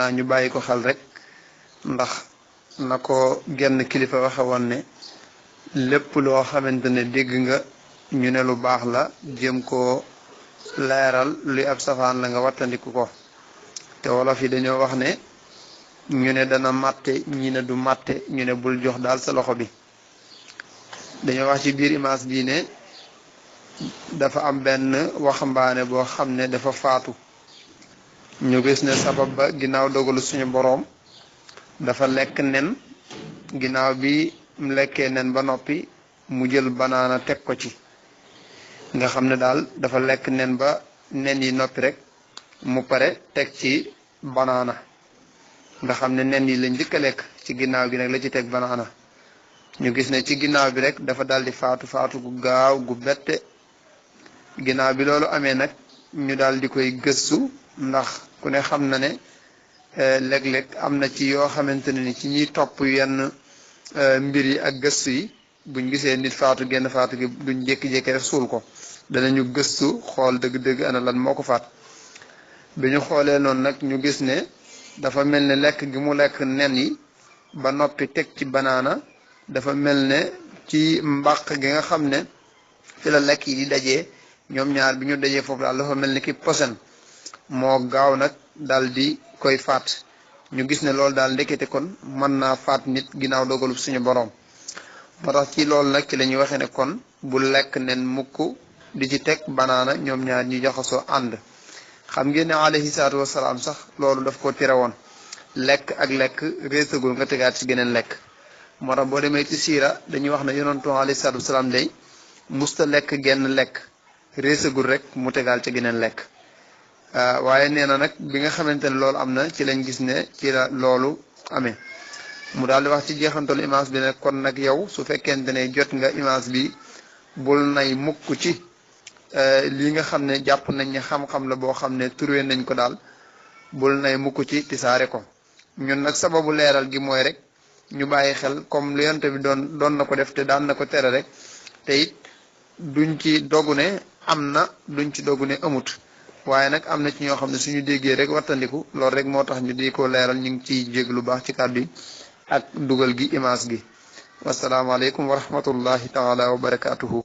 naa ñu bàyyi ko xel rek ndax na ko genn kilifa waxe woon ne lépp loo xamante ne dégg nga ñu ne lu baax la jëm koo leeral luy ab safaan la nga wattandiku ko te wolof yi dañoo wax ne ñu ne dana màtte ñi ne du màtte ñu ne bul jox daal sa loxo bi dañoo wax ci biir image bii ne dafa am benn waxambaane boo xam ne dafa faatu ñu gis ne sabab ba ginnaaw dogalu suñu boroom dafa lekk nen ginnaaw bi mu lekkee nen ba noppi mu jël banaana teg ko ci nga xam ne daal dafa lekk nen ba nen yi noppi rek mu pare teg ci banaana nga xam ne nen yi la njëkk a lekk ci ginnaaw gi nag la ci teg banaana ñu gis ne ci ginnaaw bi rek dafa daldi faatu gu gaaw gu bette ginnaaw bi loolu amee nag ñu daal di koy gëstu ndax ku ne xam na ne léeg-léeg am na ci yoo xamante ne ni ci ñuy topp yenn mbir yi ak gëstu yi buñ gisee nit faatu genn faatu gi duñ jékki-jékki rek suul ko danañu gëstu xool dëgg-dëgg ana lan moo ko faat bi ñu xoolee noonu nag ñu gis ne dafa mel ne lekk gi mu lekk nen yi ba noppi teg ci banaana dafa mel ne ci mbàq gi nga xam ne fi la lekk yi di dajee ñoom ñaar bi ñu dajee foofu daal dafa mel ni ki posen moo gaaw nag dal di koy faat ñu gis ne loolu daal ndekete kon mën naa faat nit ginnaaw dogalub suñu boroom moo tax ci loolu nag ci la ñuy waxee ne kon bu lekk nen mukk di ci teg banaana ñoom ñaar ñu jaxasoo ànd xam ngeen ne alayhi salaatu wasalaam sax loolu daf ko tere woon lekk ak lekk réesagul nga tegaat ci geneen lekk moo tax boo demee ci siira dañuy wax ne yonentu alayhi salaatu wasalaam day musta lekk genn lekk réesagul rek mu tegaal ci geneen lekk waaye nee na nag bi nga xamante ne loolu am na ci lañ gis ne ci la loolu amee mu daal di wax ci jeexantalu image bi ne kon nag yow su fekkente ne jot nga image bi bul nay mukk ci li nga xam ne jàpp nañ ne xam-xam la boo xam ne turwe nañ ko daal bul nay mukk ci tisaare ko ñun nag sababu leeral gi mooy rek ñu bàyyi xel comme lu yonte bi doon na ko def te daan na ko tere rek te it duñ ci dogu ne am na duñ ci dogu ne amut waaye nag am na ci ñoo xam ne suñu déggee rek wattandiku loolu rek moo tax ñu di ko leeral ñu ngi ciy jég lu baax ci kàddu yi ak dugal gi image gi wasalaamaaleykum wa rahmatullahi taala wa barakaatuhu